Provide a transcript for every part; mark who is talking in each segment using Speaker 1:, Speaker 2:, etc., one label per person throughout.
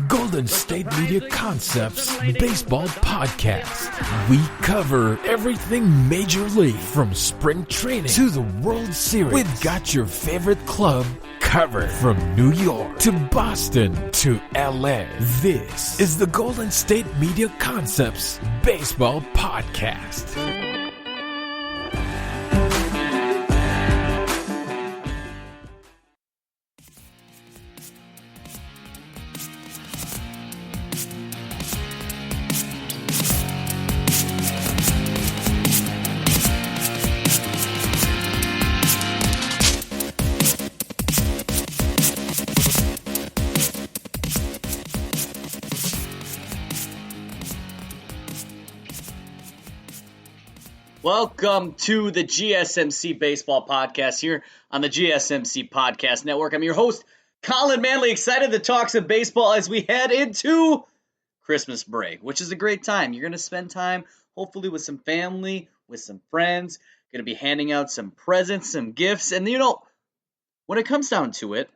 Speaker 1: Golden State Media Concepts Baseball Podcast. We cover everything Major League from spring training to the World Series. We've got your favorite club covered from New York to Boston to LA. This is the Golden State Media Concepts Baseball Podcast.
Speaker 2: Welcome to the GSMC Baseball Podcast here on the GSMC Podcast Network. I'm your host, Collin Manley, excited to talk some baseball as we head into Christmas break, which is a great time. You're going to spend time, hopefully, with some family, with some friends. Going to be handing out some presents, some gifts. And, when it comes down to it,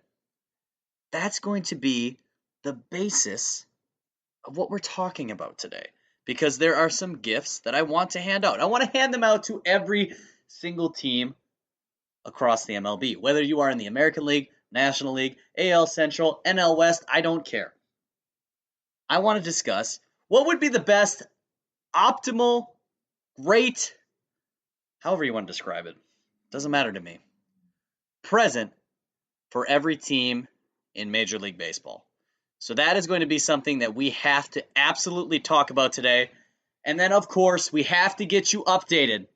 Speaker 2: that's going to be the basis of what we're talking about today. Because there are some gifts that I want to hand out. I want to hand them out to every single team across the MLB. Whether you are in the American League, National League, AL Central, NL West, I don't care. I want to discuss what would be the best, optimal, great, however you want to describe it. Doesn't matter to me. Present for every team in Major League Baseball. So that is going to be something that we have to absolutely talk about today. And then, of course, we have to get you updated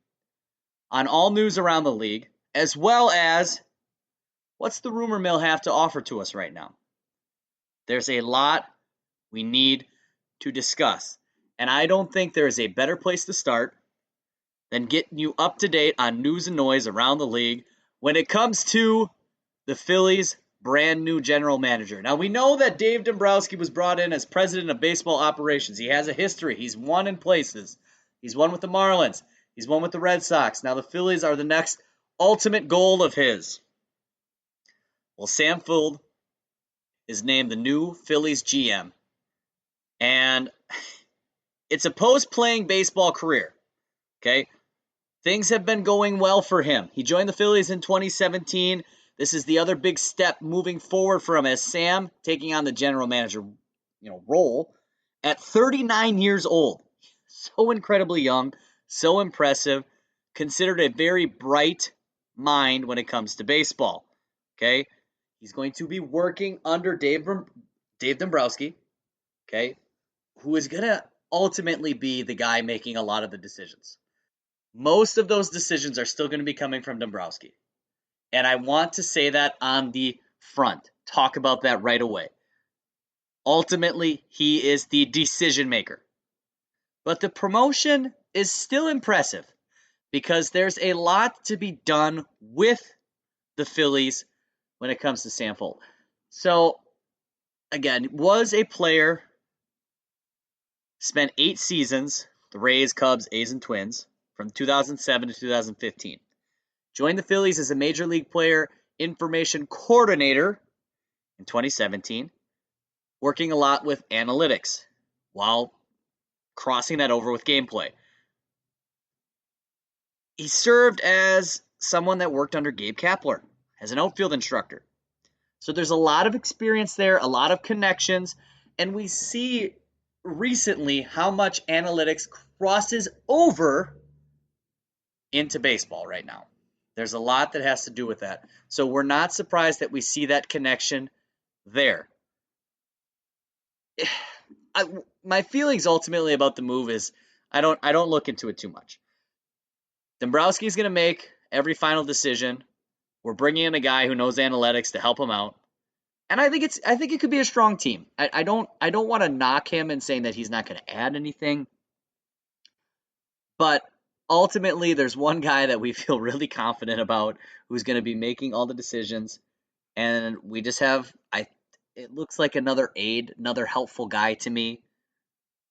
Speaker 2: on all news around the league, as well as what's the rumor mill have to offer to us right now. There's a lot we need to discuss. And I don't think there is a better place to start than getting you up to date on news and noise around the league when it comes to the Phillies' brand new general manager. Now, we know that Dave Dombrowski was brought in as president of baseball operations. He has a history. He's won in places. He's won with the Marlins. He's won with the Red Sox. Now, the Phillies are the next ultimate goal of his. Well, Sam Fuld is named the new Phillies GM. And it's a post-playing baseball career. Okay? Things have been going well for him. He joined the Phillies in 2017. This is the other big step moving forward for him as Sam taking on the general manager, role at 39 years old. So incredibly young, so impressive, considered a very bright mind when it comes to baseball. Okay? He's going to be working under Dave Dombrowski, okay, who is going to ultimately be the guy making a lot of the decisions. Most of those decisions are still going to be coming from Dombrowski. And I want to say that on the front. Talk about that right away. Ultimately, he is the decision maker. But the promotion is still impressive because there's a lot to be done with the Phillies when it comes to Sam Fuld. So, again, was a player, spent 8 seasons, the Rays, Cubs, A's, and Twins, from 2007 to 2015. Joined the Phillies as a Major League Player Information Coordinator in 2017, working a lot with analytics while crossing that over with gameplay. He served as someone that worked under Gabe Kapler as an outfield instructor. So there's a lot of experience there, a lot of connections, and we see recently how much analytics crosses over into baseball right now. There's a lot that has to do with that. So we're not surprised that we see that connection there. My feelings ultimately about the move is I don't look into it too much. Dombrowski's going to make every final decision. We're bringing in a guy who knows analytics to help him out. And I think it could be a strong team. I don't want to knock him and saying that he's not going to add anything. But ultimately, there's one guy that we feel really confident about who's going to be making all the decisions. And we just have, it looks like another aide, another helpful guy to me.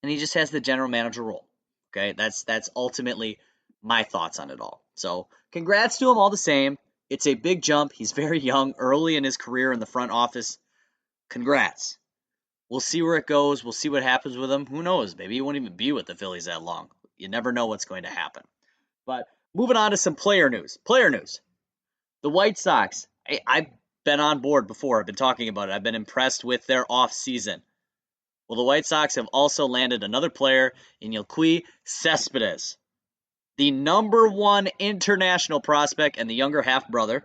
Speaker 2: And he just has the general manager role. Okay, that's ultimately my thoughts on it all. So congrats to him all the same. It's a big jump. He's very young, early in his career in the front office. Congrats. We'll see where it goes. We'll see what happens with him. Who knows? Maybe he won't even be with the Phillies that long. You never know what's going to happen. But moving on to some player news. Player news. The White Sox. I've been on board before. I've been talking about it. I've been impressed with their offseason. Well, the White Sox have also landed another player in Yoelqui Cespedes, the number one international prospect and the younger half-brother,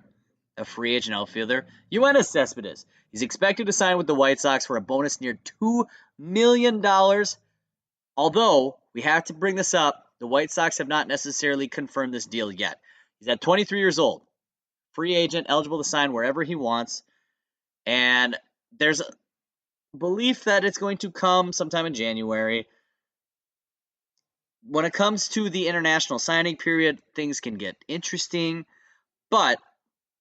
Speaker 2: a free agent outfielder, Yoenis Cespedes. He's expected to sign with the White Sox for a bonus near $2 million. Although, we have to bring this up, the White Sox have not necessarily confirmed this deal yet. He's at 23 years old, free agent, eligible to sign wherever he wants, and there's a belief that it's going to come sometime in January. When it comes to the international signing period, things can get interesting, but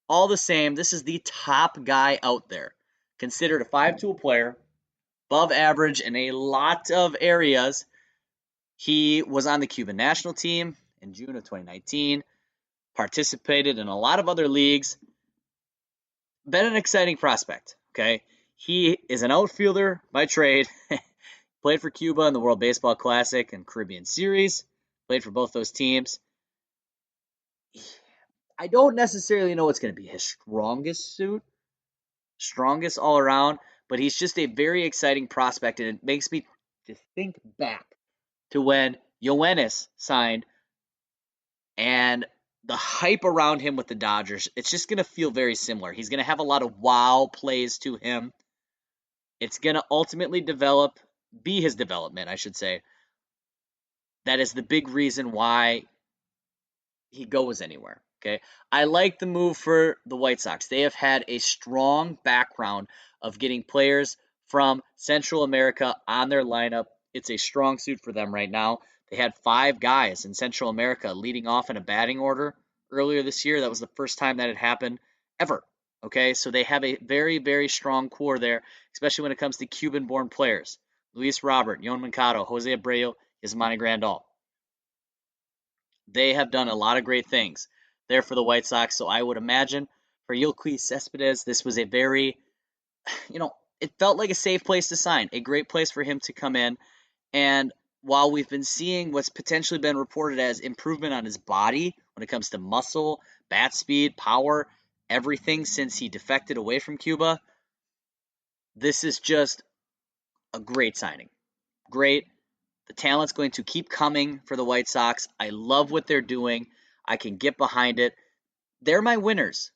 Speaker 2: all the same, this is the top guy out there. Considered a 5-tool player, above average in a lot of areas. He was on the Cuban national team in June of 2019, participated in a lot of other leagues. Been an exciting prospect, okay? He is an outfielder by trade. Played for Cuba in the World Baseball Classic and Caribbean Series. Played for both those teams. I don't necessarily know what's going to be his strongest suit, strongest all around, but he's just a very exciting prospect, and it makes me to think back to when Yoenis signed and the hype around him with the Dodgers. It's just going to feel very similar. He's going to have a lot of wow plays to him. It's going to ultimately be his development, I should say. That is the big reason why he goes anywhere. Okay, I like the move for the White Sox. They have had a strong background of getting players from Central America on their lineup. It's a strong suit for them right now. They had 5 guys in Central America leading off in a batting order earlier this year. That was the first time that had happened ever. Okay, so they have a very, very strong core there, especially when it comes to Cuban-born players. Luis Robert, Yon Mercado, Jose Abreu, Yasmani Grandal. They have done a lot of great things there for the White Sox, so I would imagine for Yoelqui Cespedes, this was a very, it felt like a safe place to sign, a great place for him to come in. And while we've been seeing what's potentially been reported as improvement on his body when it comes to muscle, bat speed, power, everything since he defected away from Cuba, this is just a great signing. Great. The talent's going to keep coming for the White Sox. I love what they're doing. I can get behind it. They're my winners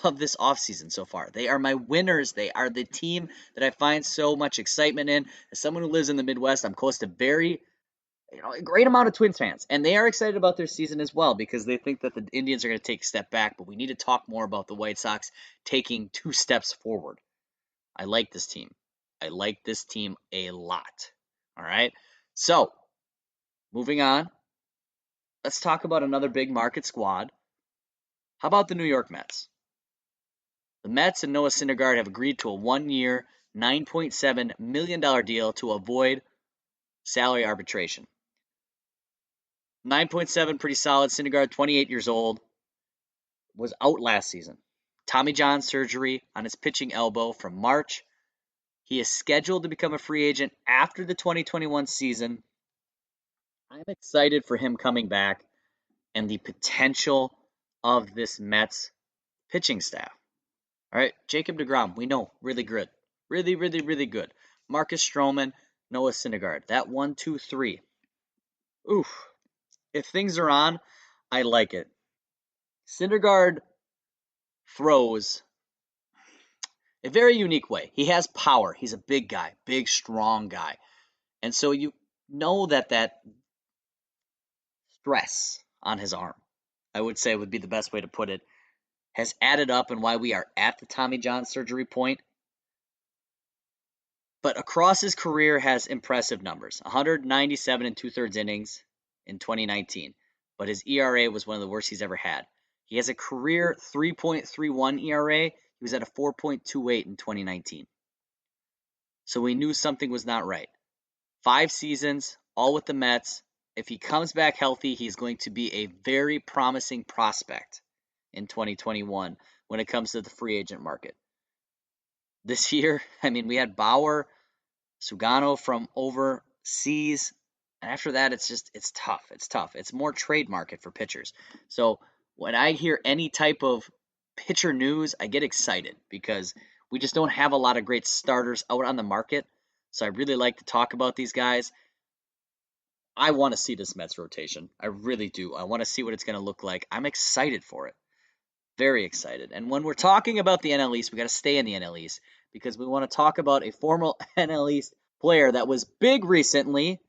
Speaker 2: of this offseason so far. They are my winners. They are the team that I find so much excitement in. As someone who lives in the Midwest, I'm close to a great amount of Twins fans. And they are excited about their season as well because they think that the Indians are going to take a step back. But we need to talk more about the White Sox taking 2 steps forward. I like this team. I like this team a lot. All right? So, moving on, let's talk about another big market squad. How about the New York Mets? The Mets and Noah Syndergaard have agreed to a 1-year, $9.7 million deal to avoid salary arbitration. 9.7, pretty solid. Syndergaard, 28 years old, was out last season. Tommy John surgery on his pitching elbow from March. He is scheduled to become a free agent after the 2021 season. I'm excited for him coming back and the potential of this Mets pitching staff. All right, Jacob deGrom, we know, really good. Really, really, really good. Marcus Stroman, Noah Syndergaard. That 1, 2, 3. Oof. If things are on, I like it. Syndergaard throws a very unique way. He has power. He's a big guy, big, strong guy. And so you know that stress on his arm, I would say would be the best way to put it, has added up and why we are at the Tommy John surgery point. But across his career has impressive numbers. 197 and 2/3 innings in 2019. But his ERA was one of the worst he's ever had. He has a career 3.31 ERA. He was at a 4.28 in 2019. So we knew something was not right. 5 seasons, all with the Mets. If he comes back healthy, he's going to be a very promising prospect in 2021 when it comes to the free agent market. This year, we had Bauer, Sugano from overseas. And after that, it's tough. It's tough. It's more trade market for pitchers. So when I hear any type of pitcher news, I get excited because we just don't have a lot of great starters out on the market. So I really like to talk about these guys. I want to see this Mets rotation. I really do. I want to see what it's going to look like. I'm excited for it. Very excited. And when we're talking about the NL East, we got to stay in the NL East because we want to talk about a former NL East player that was big recently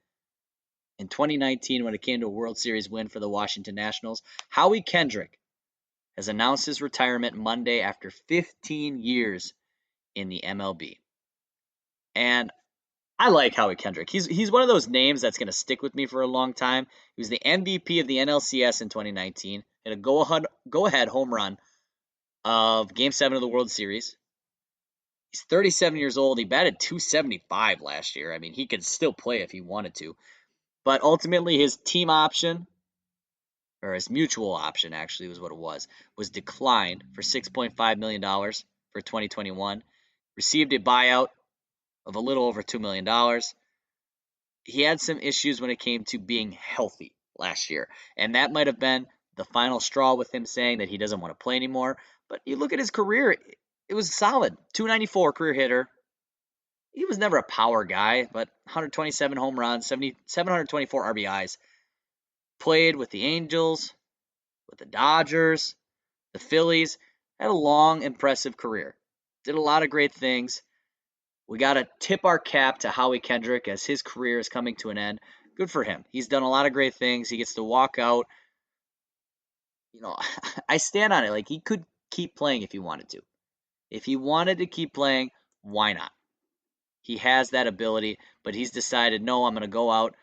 Speaker 2: in 2019 when it came to a World Series win for the Washington Nationals. Howie Kendrick has announced his retirement Monday after 15 years in the MLB. And I like Howie Kendrick. He's one of those names that's going to stick with me for a long time. He was the MVP of the NLCS in 2019. Hit a go-ahead home run of Game 7 of the World Series. He's 37 years old. He batted .275 last year. I mean, he could still play if he wanted to. But ultimately, his team option, or his mutual option actually was what it was declined for $6.5 million for 2021. Received a buyout of a little over $2 million. He had some issues when it came to being healthy last year. And that might have been the final straw with him saying that he doesn't want to play anymore. But you look at his career, it was solid. .294 career hitter. He was never a power guy, but 127 home runs, 724 RBIs. Played with the Angels, with the Dodgers, the Phillies. Had a long, impressive career. Did a lot of great things. We got to tip our cap to Howie Kendrick as his career is coming to an end. Good for him. He's done a lot of great things. He gets to walk out. You know, I stand on it. Like, he could keep playing if he wanted to. If he wanted to keep playing, why not? He has that ability, but he's decided, no, I'm going to go out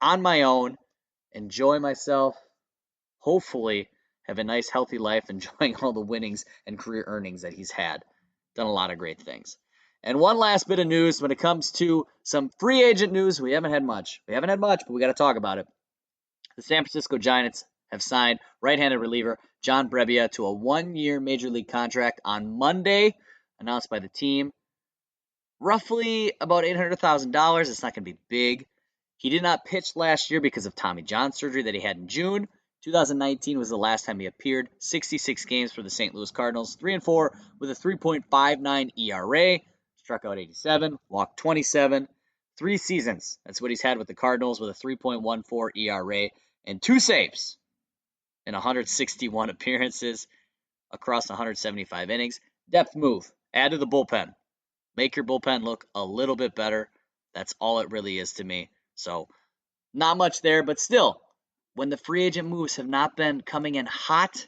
Speaker 2: on my own, enjoy myself, hopefully have a nice, healthy life, enjoying all the winnings and career earnings that he's had. Done a lot of great things. And one last bit of news when it comes to some free agent news. We haven't had much, but we got to talk about it. The San Francisco Giants have signed right-handed reliever John Brebbia to a one-year major league contract on Monday, announced by the team. Roughly about $800,000. It's not going to be big. He did not pitch last year because of Tommy John surgery that he had in June. 2019 was the last time he appeared. 66 games for the St. Louis Cardinals. 3-4 with a 3.59 ERA. Struck out 87, walked 27. 3 seasons. That's what he's had with the Cardinals with a 3.14 ERA and 2 saves in 161 appearances across 175 innings. Depth move. Add to the bullpen. Make your bullpen look a little bit better. That's all it really is to me. So, not much there, but still, when the free agent moves have not been coming in hot,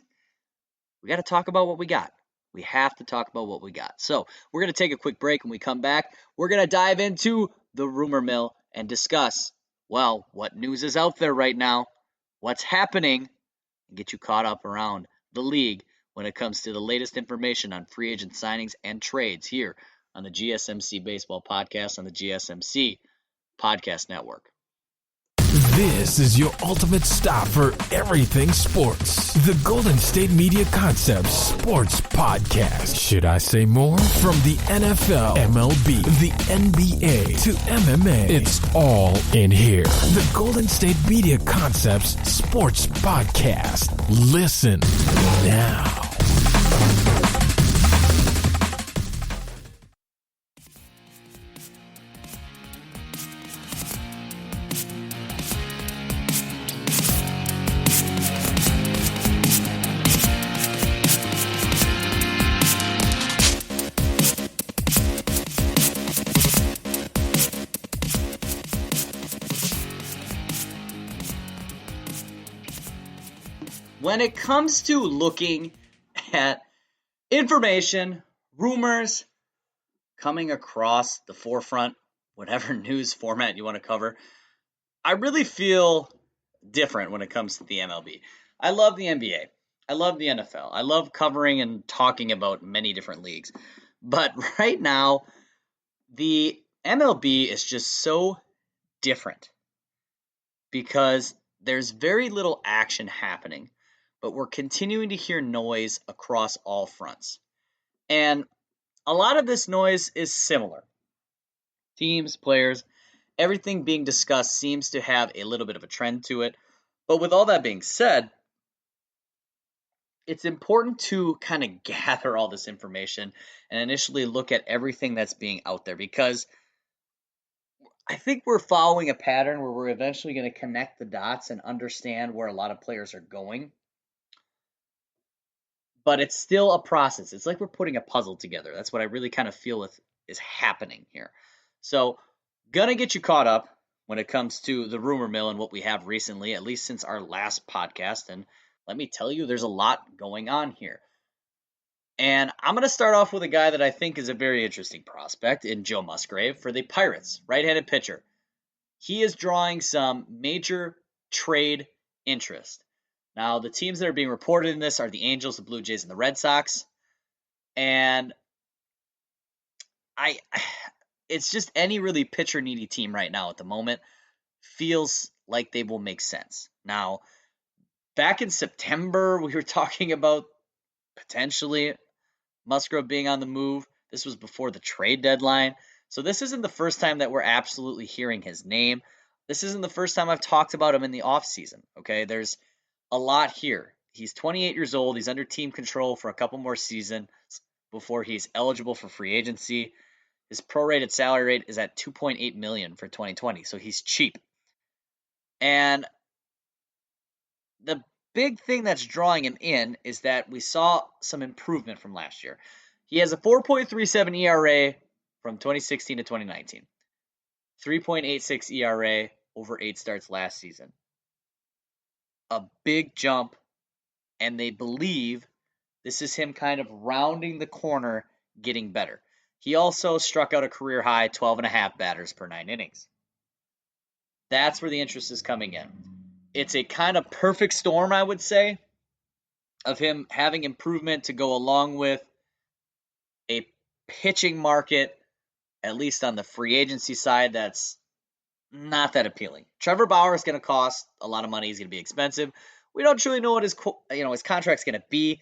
Speaker 2: we got to talk about what we got. We have to talk about what we got. So, we're going to take a quick break. When we come back, we're going to dive into the rumor mill and discuss, well, what news is out there right now, what's happening, and get you caught up around the league when it comes to the latest information on free agent signings and trades here on the GSMC Baseball Podcast on the GSMC Podcast Network.
Speaker 1: This is your ultimate stop for everything sports. The Golden State Media Concepts Sports Podcast. Should I say more? From the NFL, MLB, the NBA to MMA, it's all in here. The Golden State Media Concepts Sports Podcast. Listen now.
Speaker 2: When it comes to looking at information, rumors coming across the forefront, whatever news format you want to cover, I really feel different when it comes to the MLB. I love the NBA. I love the NFL. I love covering and talking about many different leagues. But right now, the MLB is just so different because there's very little action happening. But we're continuing to hear noise across all fronts. And a lot of this noise is similar. Teams, players, everything being discussed seems to have a little bit of a trend to it. But with all that being said, it's important to kind of gather all this information and initially look at everything that's being out there, because I think we're following a pattern where we're eventually going to connect the dots and understand where a lot of players are going. But it's still a process. It's like we're putting a puzzle together. That's what I really kind of feel is happening here. So, gonna get you caught up when it comes to the rumor mill and what we have recently, at least since our last podcast. And let me tell you, there's a lot going on here. And I'm going to start off with a guy that I think is a very interesting prospect in Joe Musgrave for the Pirates, right-handed pitcher. He is drawing some major trade interest. Now, the teams that are being reported in this are the Angels, the Blue Jays, and the Red Sox. And it's just any really pitcher-needy team right now at the moment feels like they will make sense. Now, back in September, we were talking about potentially Musgrove being on the move. This was before the trade deadline. So this isn't the first time that we're absolutely hearing his name. This isn't the first time I've talked about him in the offseason. Okay, there's a lot here. He's 28 years old. He's under team control for a couple more seasons before he's eligible for free agency. His prorated salary rate is at $2.8 million for 2020, so he's cheap. And the big thing that's drawing him in is that we saw some improvement from last year. He has a 4.37 ERA from 2016 to 2019. 3.86 ERA over 8 starts last season. A big jump, and they believe this is him kind of rounding the corner, getting better. He also struck out a career high 12.5 batters per 9 innings. That's where the interest is coming in. It's a kind of perfect storm, I would say, of him having improvement to go along with a pitching market, at least on the free agency side, that's not that appealing. Trevor Bauer is going to cost a lot of money. He's going to be expensive. We don't truly know what his contract's going to be.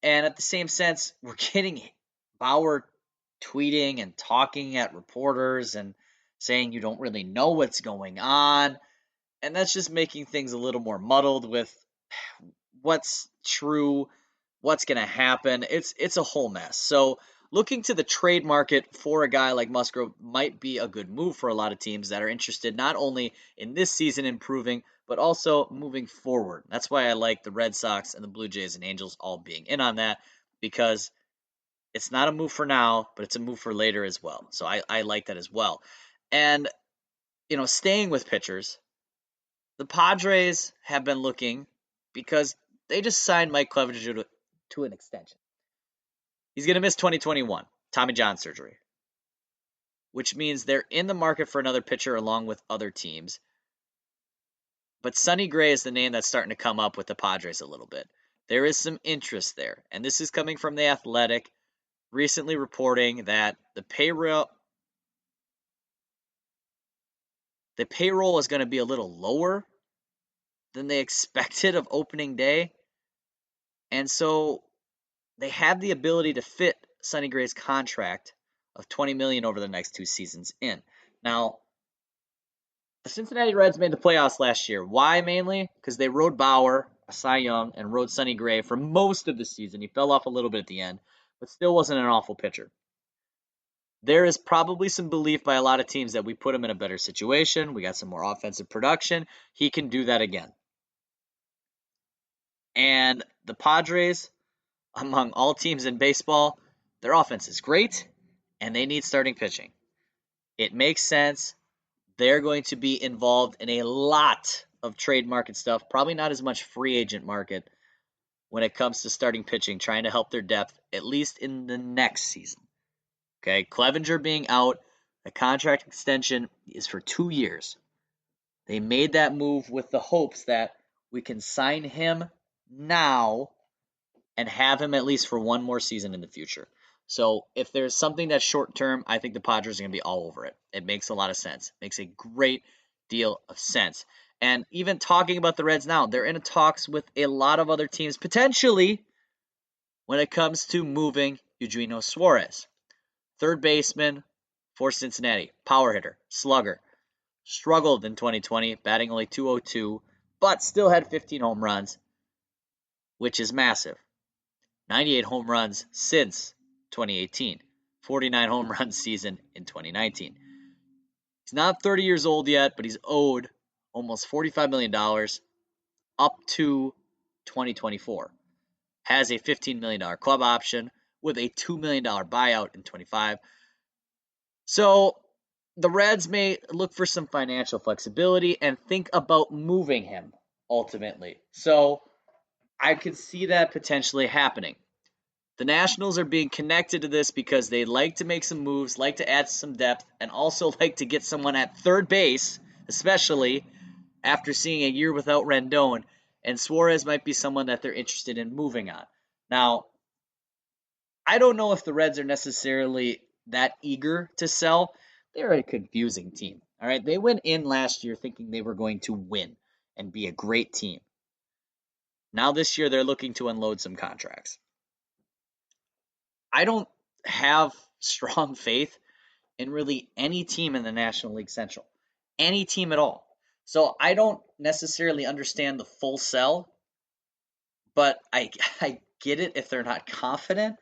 Speaker 2: And at the same sense, we're getting Bauer tweeting and talking at reporters and saying you don't really know what's going on. And that's just making things a little more muddled with what's true, what's going to happen. It's a whole mess. So looking to the trade market for a guy like Musgrove might be a good move for a lot of teams that are interested not only in this season improving, but also moving forward. That's why I like the Red Sox and the Blue Jays and Angels all being in on that, because it's not a move for now, but it's a move for later as well. So I like that as well. And, staying with pitchers, the Padres have been looking because they just signed Mike Clevenger to an extension. He's going to miss 2021, Tommy John surgery, which means they're in the market for another pitcher along with other teams. But Sonny Gray is the name that's starting to come up with the Padres a little bit. There is some interest there, and this is coming from The Athletic, recently reporting that the payroll is going to be a little lower than they expected of opening day. And so they have the ability to fit Sonny Gray's contract of $20 million over the next 2 seasons in. Now, the Cincinnati Reds made the playoffs last year. Why mainly? Because they rode Bauer, a Cy Young, and rode Sonny Gray for most of the season. He fell off a little bit at the end, but still wasn't an awful pitcher. There is probably some belief by a lot of teams that we put him in a better situation. We got some more offensive production. He can do that again. And the Padres, among all teams in baseball, their offense is great, and they need starting pitching. It makes sense. They're going to be involved in a lot of trade market stuff, probably not as much free agent market when it comes to starting pitching, trying to help their depth, at least in the next season. Okay, Clevenger being out, the contract extension is for 2 years. They made that move with the hopes that we can sign him now and have him at least for one more season in the future. So if there's something that's short term, I think the Padres are going to be all over it. It makes a lot of sense. It makes a great deal of sense. And even talking about the Reds now, they're in talks with a lot of other teams, potentially, when it comes to moving Eugenio Suarez. Third baseman for Cincinnati. Power hitter, slugger. Struggled in 2020, batting only .202, but still had 15 home runs, which is massive. 98 home runs since 2018. 49 home run season in 2019. He's not 30 years old yet, but he's owed almost $45 million up to 2024. Has a $15 million club option with a $2 million buyout in 25. So the Reds may look for some financial flexibility and think about moving him ultimately. So I could see that potentially happening. The Nationals are being connected to this because they like to make some moves, like to add some depth, and also like to get someone at third base, especially after seeing a year without Rendon. And Suarez might be someone that they're interested in moving on. Now, I don't know if the Reds are necessarily that eager to sell. They're a confusing team. All right. They went in last year thinking they were going to win and be a great team. Now this year they're looking to unload some contracts. I don't have strong faith in really any team in the National League Central. Any team at all. So I don't necessarily understand the full sell, but I get it if they're not confident.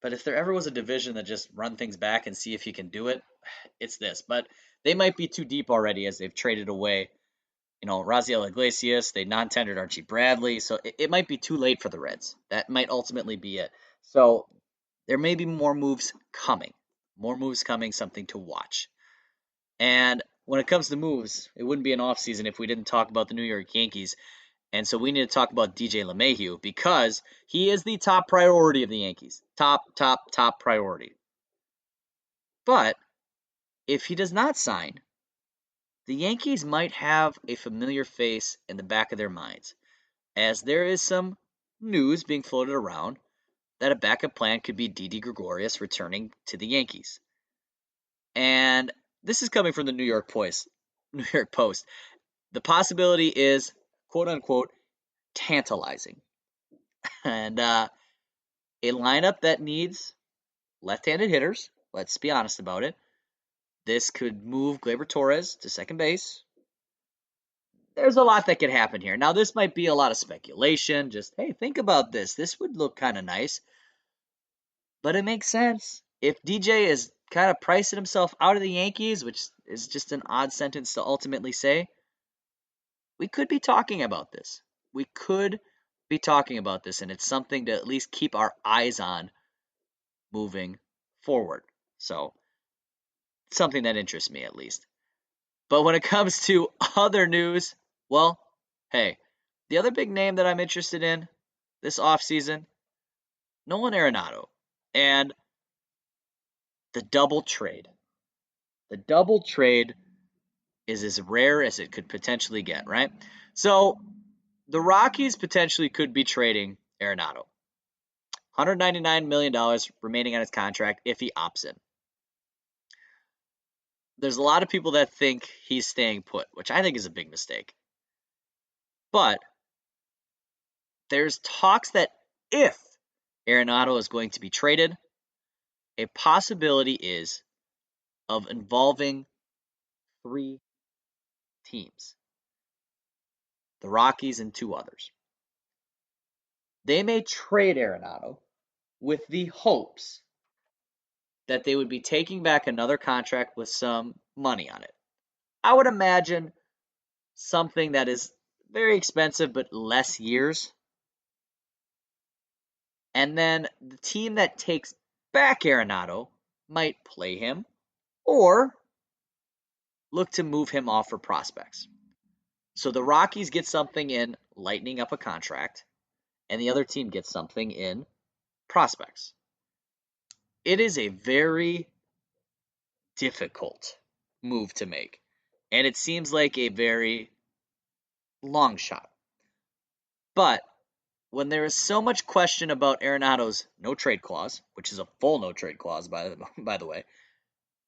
Speaker 2: But if there ever was a division that just run things back and see if you can do it, it's this. But they might be too deep already as they've traded away, Raziel Iglesias. They non-tendered Archie Bradley. So it might be too late for the Reds. That might ultimately be it. So there may be more moves coming. Something to watch. And when it comes to moves, it wouldn't be an offseason if we didn't talk about the New York Yankees. And so we need to talk about DJ LeMahieu because he is the top priority of the Yankees. Top priority. But if he does not sign, the Yankees might have a familiar face in the back of their minds, as there is some news being floated around that a backup plan could be Didi Gregorius returning to the Yankees. And this is coming from the New York Post. The possibility is, quote unquote, tantalizing. And a lineup that needs left-handed hitters, let's be honest about it. This could move Gleyber Torres to second base. There's a lot that could happen here. Now, this might be a lot of speculation. Just, hey, think about this. This would look kind of nice. But it makes sense. If DJ is kind of pricing himself out of the Yankees, which is just an odd sentence to ultimately say, we could be talking about this. And it's something to at least keep our eyes on moving forward. So, something that interests me at least. But when it comes to other news, well, hey, the other big name that I'm interested in this offseason, Nolan Arenado. And the double trade. The double trade is as rare as it could potentially get, right? So the Rockies potentially could be trading Arenado. $199 million remaining on his contract if he opts in. There's a lot of people that think he's staying put, which I think is a big mistake. But there's talks that if Arenado is going to be traded, a possibility is of involving 3 teams. The Rockies and 2 others. They may trade Arenado with the hopes that they would be taking back another contract with some money on it. I would imagine something that is very expensive but less years. And then the team that takes back Arenado might play him or look to move him off for prospects. So the Rockies get something in lightening up a contract, and the other team gets something in prospects. It is a very difficult move to make, and it seems like a very long shot. But when there is so much question about Arenado's no trade clause, which is a full no trade clause, by the way,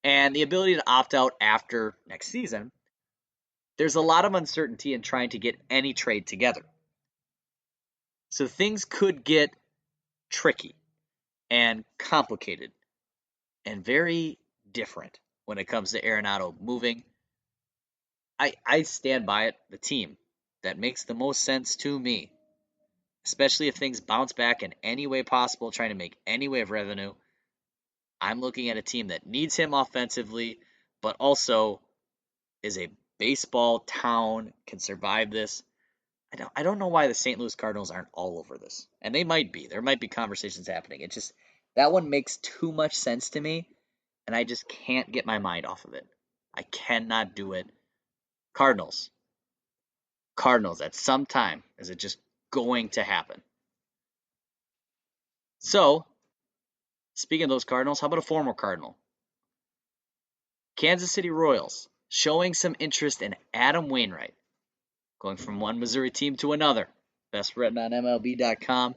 Speaker 2: and the ability to opt out after next season, there's a lot of uncertainty in trying to get any trade together. So things could get tricky and complicated and very different when it comes to Arenado moving. I stand by it. The team that makes the most sense to me, especially if things bounce back in any way possible, trying to make any way of revenue. I'm looking at a team that needs him offensively, but also is a baseball town, can survive this. I don't know why the St. Louis Cardinals aren't all over this. And they might be. There might be conversations happening. It just, that one makes too much sense to me, and I just can't get my mind off of it. I cannot do it. Cardinals, at some time, is it just going to happen? So, speaking of those Cardinals, how about a former Cardinal? Kansas City Royals showing some interest in Adam Wainwright, going from one Missouri team to another. Best written on MLB.com.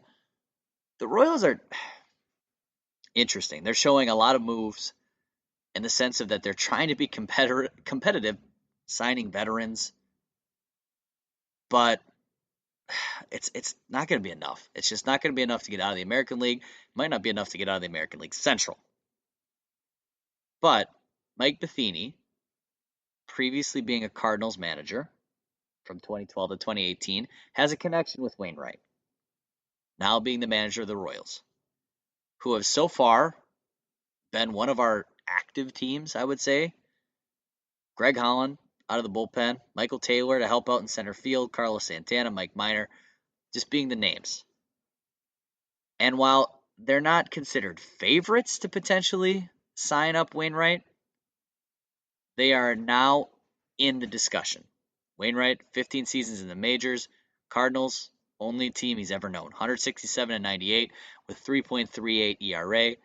Speaker 2: The Royals are interesting. They're showing a lot of moves in the sense of that they're trying to be competitive, signing veterans, but it's not going to be enough. It's just not going to be enough to get out of the American League. It might not be enough to get out of the American League Central. But Mike Matheny, previously being a Cardinals manager from 2012 to 2018, has a connection with Wainwright, now being the manager of the Royals, who have so far been one of our active teams, I would say. Greg Collin out of the bullpen, Michael Taylor to help out in center field, Carlos Santana, Mike Minor, just being the names. And while they're not considered favorites to potentially sign up Wainwright, they are now in the discussion. Wainwright, 15 seasons in the majors, Cardinals, only team he's ever known, 167 and 98 with 3.38 ERA.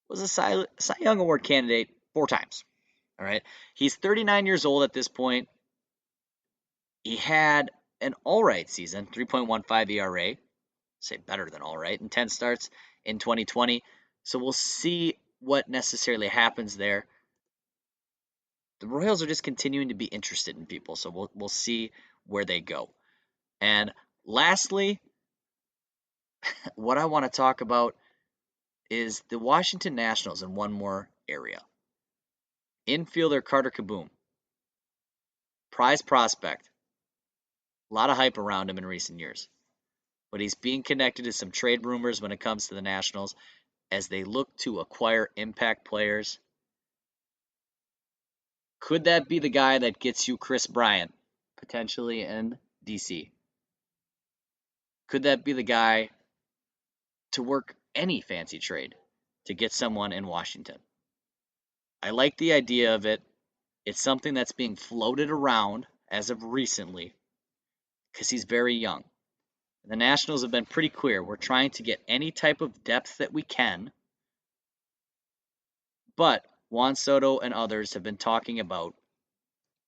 Speaker 2: Was a Cy Young Award candidate 4 times. All right. He's 39 years old at this point. He had an all right season, 3.15 ERA, say better than all right, and 10 starts in 2020. So we'll see what necessarily happens there. The Royals are just continuing to be interested in people, so we'll see where they go. And lastly, what I want to talk about is the Washington Nationals in one more area. Infielder Carter Kieboom, prize prospect. A lot of hype around him in recent years. But he's being connected to some trade rumors when it comes to the Nationals as they look to acquire impact players. Could that be the guy that gets you Chris Bryant, potentially in DC? Could that be the guy to work any fancy trade to get someone in Washington? I like the idea of it. It's something that's being floated around as of recently because he's very young. The Nationals have been pretty clear. We're trying to get any type of depth that we can. But Juan Soto and others have been talking about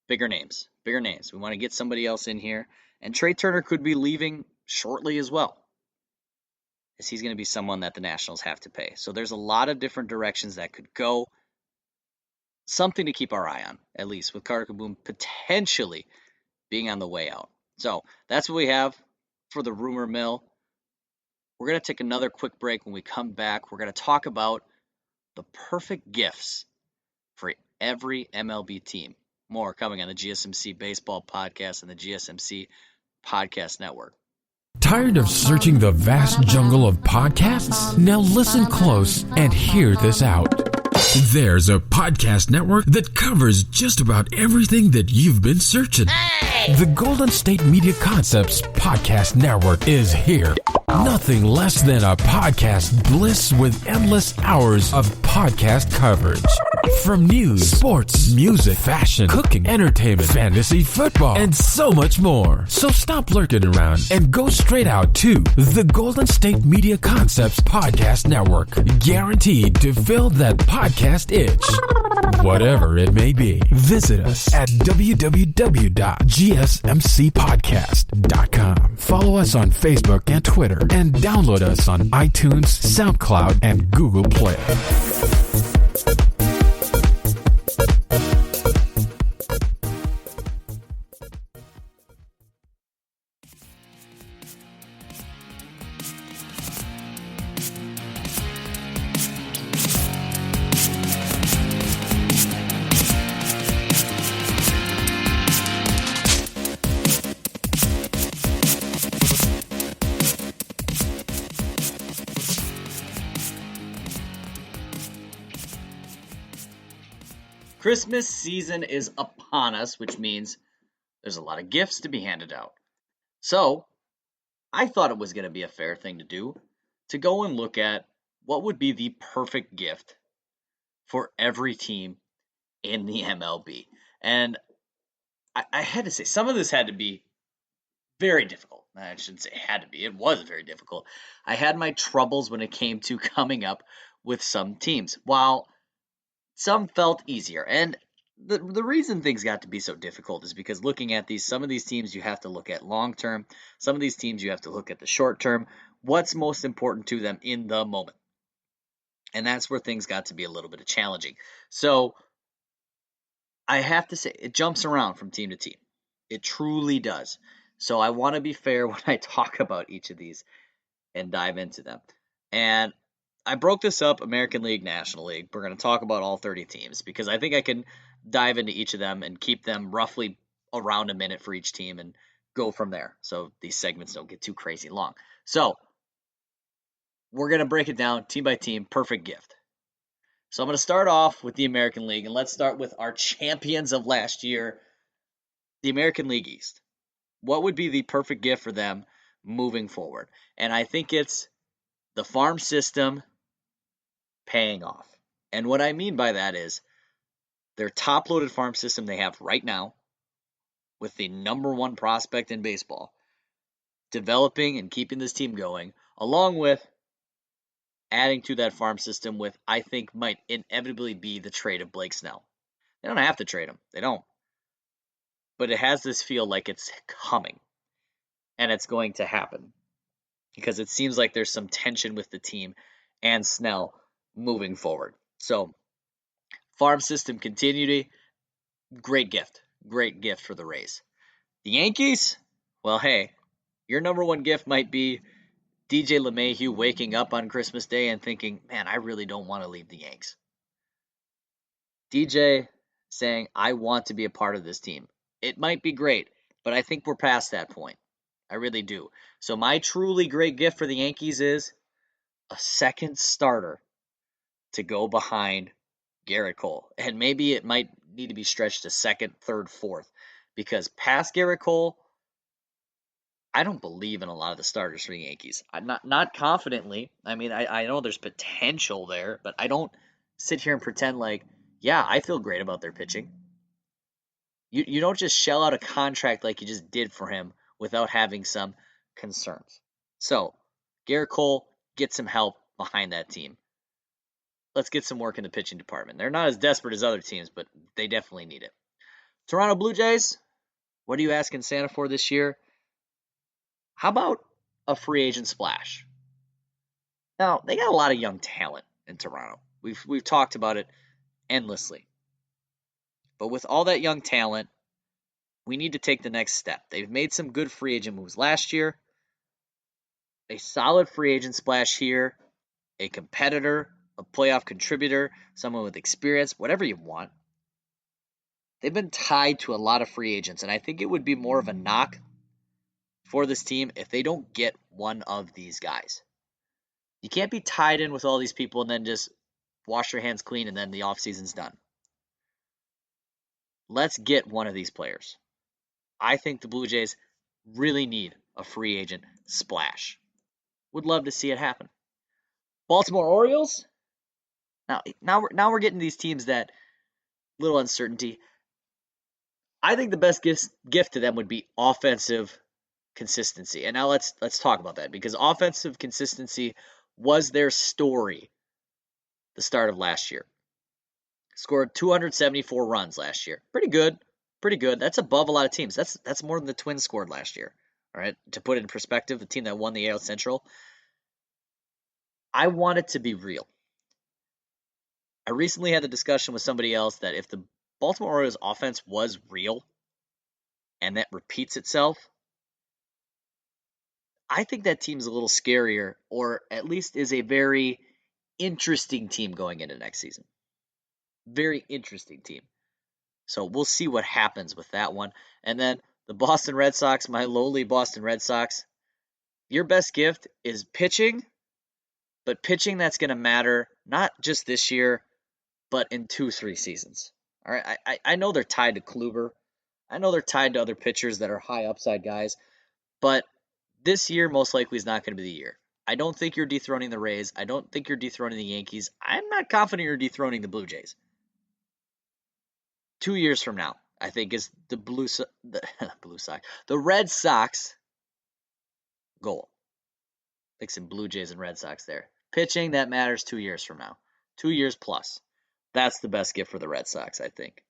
Speaker 2: bigger names. We want to get somebody else in here. And Trey Turner could be leaving shortly as well, as he's going to be someone that the Nationals have to pay. So there's a lot of different directions that could go. Something to keep our eye on, at least, with Carter Kieboom potentially being on the way out. So that's what we have for the rumor mill. We're going to take another quick break. When we come back, we're going to talk about the perfect gifts for every MLB team. More coming on the GSMC Baseball Podcast and the GSMC Podcast Network.
Speaker 1: Tired of searching the vast jungle of podcasts? Now listen close and hear this out. There's a podcast network that covers just about everything that you've been searching. Hey! The Golden State Media Concepts Podcast Network is here. Nothing less than a podcast bliss with endless hours of podcast coverage. From news, sports, music, fashion, cooking, entertainment, fantasy, football, and so much more. So stop lurking around and go straight out to the Golden State Media Concepts Podcast Network. Guaranteed to fill that podcast itch. Whatever it may be. Visit us at www.gsmcpodcast.com. Follow us on Facebook and Twitter, and download us on iTunes, SoundCloud, and Google Play.
Speaker 2: Christmas season is upon us, which means there's a lot of gifts to be handed out. So I thought it was going to be a fair thing to do to go and look at what would be the perfect gift for every team in the MLB. And I had to say, some of this had to be very difficult. I shouldn't say had to be, it was very difficult. I had my troubles when it came to coming up with some teams, while some felt easier. And the reason things got to be so difficult is because looking at some of these teams you have to look at long term, some of these teams you have to look at the short term, what's most important to them in the moment. And that's where things got to be a little bit challenging. So I have to say, it jumps around from team to team. It truly does. So I want to be fair when I talk about each of these and dive into them. And I broke this up American League, National League. We're going to talk about all 30 teams because I think I can dive into each of them and keep them roughly around a minute for each team and go from there. So these segments don't get too crazy long. So we're going to break it down team by team, perfect gift. So I'm going to start off with the American League, and let's start with our champions of last year, the American League East. What would be the perfect gift for them moving forward? And I think it's the farm system paying off. And what I mean by that is their top-loaded farm system they have right now with the number one prospect in baseball, developing and keeping this team going, along with adding to that farm system with, I think, might inevitably be the trade of Blake Snell. They don't have to trade him. They don't. But it has this feel like it's coming. And it's going to happen. Because it seems like there's some tension with the team and Snell moving forward. So, farm system continuity, great gift. Great gift for the Rays. The Yankees, well, hey, your number one gift might be DJ LeMahieu waking up on Christmas Day and thinking, man, I really don't want to leave the Yanks. DJ saying, I want to be a part of this team. It might be great, but I think we're past that point. I really do. So my truly great gift for the Yankees is a second starter to go behind Garrett Cole. And maybe it might need to be stretched to second, third, fourth. Because past Garrett Cole, I don't believe in a lot of the starters for the Yankees. I'm not confidently. I mean, I know there's potential there, but I don't sit here and pretend like, yeah, I feel great about their pitching. You don't just shell out a contract like you just did for him without having some concerns. So, Garrett Cole, get some help behind that team. Let's get some work in the pitching department. They're not as desperate as other teams, but they definitely need it. Toronto Blue Jays, what are you asking Santa for this year? How about a free agent splash? Now, they got a lot of young talent in Toronto. We've talked about it endlessly. But with all that young talent, we need to take the next step. They've made some good free agent moves last year. A solid free agent splash here. A competitor, a playoff contributor, someone with experience, whatever you want. They've been tied to a lot of free agents, and I think it would be more of a knock for this team if they don't get one of these guys. You can't be tied in with all these people and then just wash your hands clean and then the offseason's done. Let's get one of these players. I think the Blue Jays really need a free agent splash. Would love to see it happen. Baltimore Orioles. Now we're getting these teams that little uncertainty. I think the best gift to them would be offensive consistency. And now let's talk about that because offensive consistency was their story the start of last year. Scored 274 runs last year. Pretty good. That's above a lot of teams. That's more than the Twins scored last year. All right. To put it in perspective, the team that won the AL Central. I want it to be real. I recently had the discussion with somebody else that if the Baltimore Orioles offense was real and that repeats itself, I think that team's a little scarier, or at least is a very interesting team going into next season. Very interesting team. So we'll see what happens with that one. And then the Boston Red Sox, my lowly Boston Red Sox, your best gift is pitching, but pitching that's going to matter not just this year, but in 2-3 seasons. All right, I know they're tied to Kluber. I know they're tied to other pitchers that are high upside guys, but this year most likely is not going to be the year. I don't think you're dethroning the Rays. I don't think you're dethroning the Yankees. I'm not confident you're dethroning the Blue Jays. 2 years from now, I think is the the Red Sox goal. Mixing Blue Jays and Red Sox there. Pitching, that matters 2 years from now. 2 years plus. That's the best gift for the Red Sox, I think.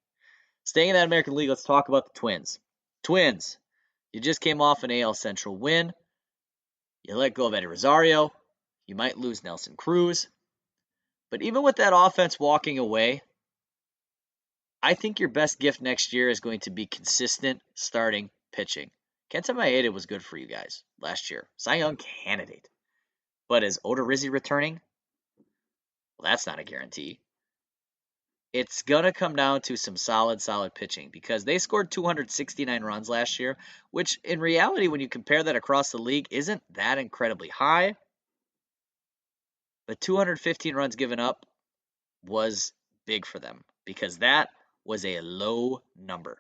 Speaker 2: Staying in that American League, let's talk about the Twins. Twins, you just came off an AL Central win. You let go of Eddie Rosario. You might lose Nelson Cruz. But even with that offense walking away, I think your best gift next year is going to be consistent starting pitching. Kenta Maeda was good for you guys last year. Cy Young candidate. But is Odorizzi returning? Well, that's not a guarantee. It's going to come down to some solid pitching because they scored 269 runs last year, which in reality, when you compare that across the league, isn't that incredibly high. But 215 runs given up was big for them because that was a low number.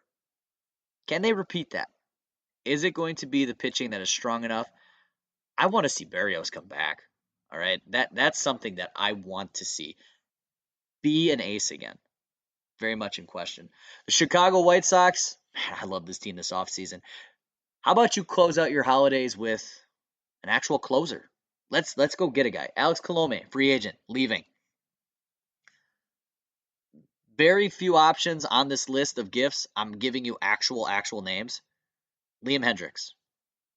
Speaker 2: Can they repeat that? Is it going to be the pitching that is strong enough? I want to see Berrios come back. All right, that's something that I want to see. Be an ace again. Very much in question. The Chicago White Sox, I love this team this offseason. How about you close out your holidays with an actual closer? Let's go get a guy. Alex Colome, free agent, leaving. Very few options on this list of gifts. I'm giving you actual names. Liam Hendricks.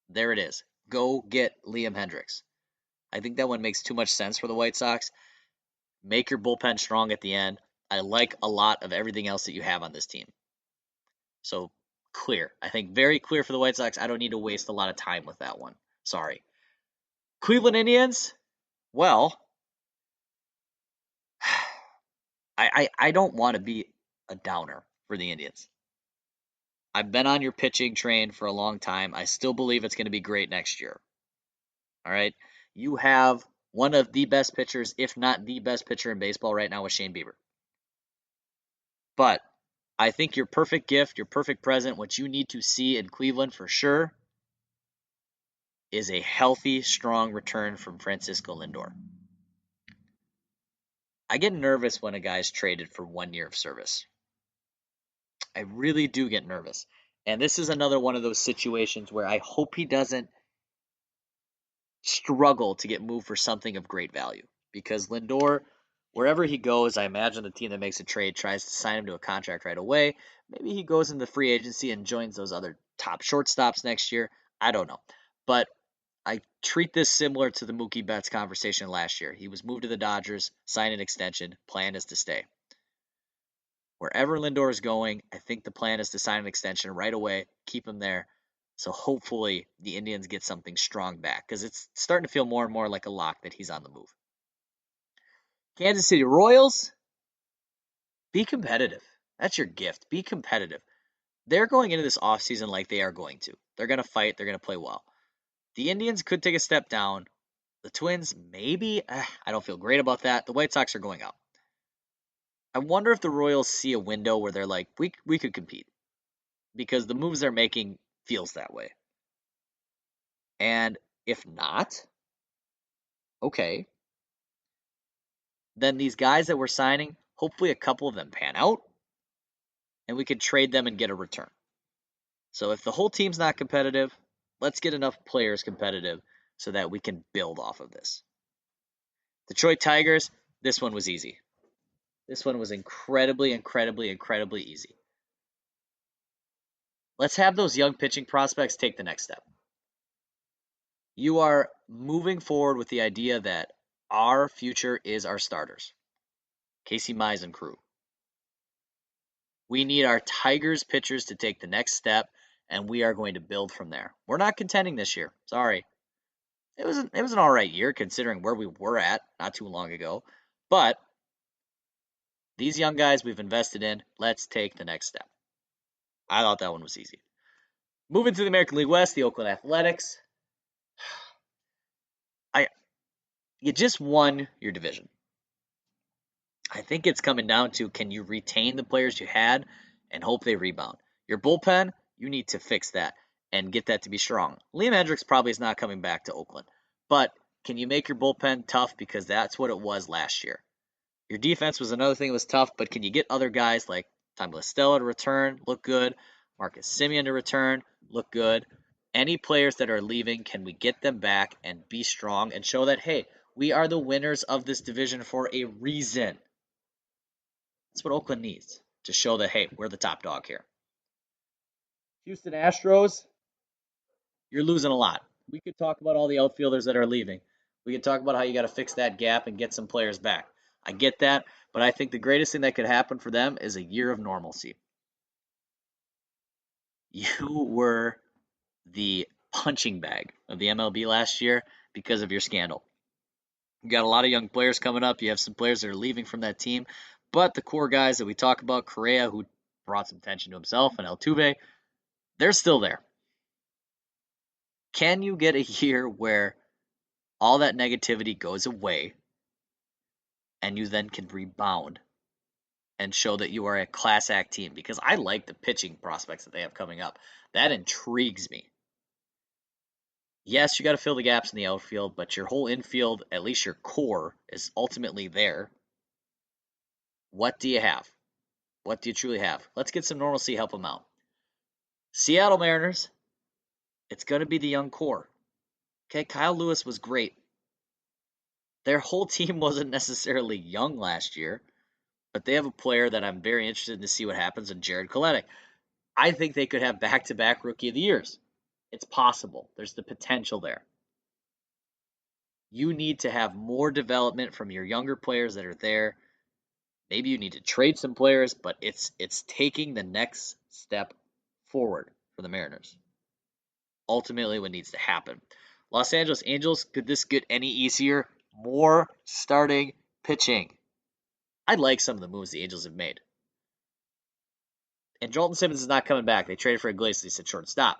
Speaker 2: There it is. Go get Liam Hendricks. I think that one makes too much sense for the White Sox. Make your bullpen strong at the end. I like a lot of everything else that you have on this team. So clear. I think very clear for the White Sox. I don't need to waste a lot of time with that one. Sorry. Cleveland Indians, well, I don't want to be a downer for the Indians. I've been on your pitching train for a long time. I still believe it's going to be great next year. All right. You have one of the best pitchers, if not the best pitcher in baseball right now with Shane Bieber. But I think your perfect gift, your perfect present, what you need to see in Cleveland for sure is a healthy, strong return from Francisco Lindor. I get nervous when a guy's traded for 1 year of service. I really do get nervous. And this is another one of those situations where I hope he doesn't struggle to get moved for something of great value. Because Lindor, wherever he goes, I imagine the team that makes a trade tries to sign him to a contract right away. Maybe he goes into free agency and joins those other top shortstops next year. I don't know. But I treat this similar to the Mookie Betts conversation last year. He was moved to the Dodgers, signed an extension, plan is to stay. Wherever Lindor is going, I think the plan is to sign an extension right away, keep him there. So hopefully the Indians get something strong back because it's starting to feel more and more like a lock that he's on the move. Kansas City Royals, be competitive. That's your gift. Be competitive. They're going into this offseason like they are going to. They're going to fight. They're going to play well. The Indians could take a step down. The Twins, maybe. I don't feel great about that. The White Sox are going up. I wonder if the Royals see a window where they're like, we could compete. Because the moves they're making feels that way. And if not, okay. Then these guys that we're signing, hopefully a couple of them pan out. And we could trade them and get a return. So if the whole team's not competitive, let's get enough players competitive so that we can build off of this. Detroit Tigers, this one was easy. This one was incredibly easy. Let's have those young pitching prospects take the next step. You are moving forward with the idea that our future is our starters. Casey Mize and crew. We need our Tigers pitchers to take the next step, and we are going to build from there. We're not contending this year. Sorry. It was an all right year considering where we were at not too long ago. But these young guys we've invested in, let's take the next step. I thought that one was easy. Moving to the American League West, the Oakland Athletics. You just won your division. I think it's coming down to, can you retain the players you had and hope they rebound? Your bullpen, you need to fix that and get that to be strong. Liam Hendricks probably is not coming back to Oakland, but can you make your bullpen tough? Because that's what it was last year. Your defense was another thing that was tough, but can you get other guys like Tom Listella to return, look good, Marcus Semien to return, look good? Any players that are leaving, can we get them back and be strong and show that, hey, we are the winners of this division for a reason? That's what Oakland needs to show that, hey, we're the top dog here. Houston Astros, you're losing a lot. We could talk about all the outfielders that are leaving. We could talk about how you got to fix that gap and get some players back. I get that, but I think the greatest thing that could happen for them is a year of normalcy. You were the punching bag of the MLB last year because of your scandal. You got a lot of young players coming up. You have some players that are leaving from that team. But the core guys that we talk about, Correa, who brought some attention to himself, and Altuve, they're still there. Can you get a year where all that negativity goes away and you then can rebound and show that you are a class act team? Because I like the pitching prospects that they have coming up. That intrigues me. Yes, you got to fill the gaps in the outfield, but your whole infield, at least your core, is ultimately there. What do you have? What do you truly have? Let's get some normalcy, help them out. Seattle Mariners, it's going to be the young core. Okay, Kyle Lewis was great. Their whole team wasn't necessarily young last year, but they have a player that I'm very interested to see what happens in Jared Collin. I think they could have back-to-back Rookie of the Years. It's possible. There's the potential there. You need to have more development from your younger players that are there. Maybe you need to trade some players, but it's taking the next step forward for the Mariners. Ultimately, what needs to happen. Los Angeles Angels, could this get any easier? More starting pitching. I like some of the moves the Angels have made. And Jolton Simmons is not coming back. They traded for Iglesias at shortstop.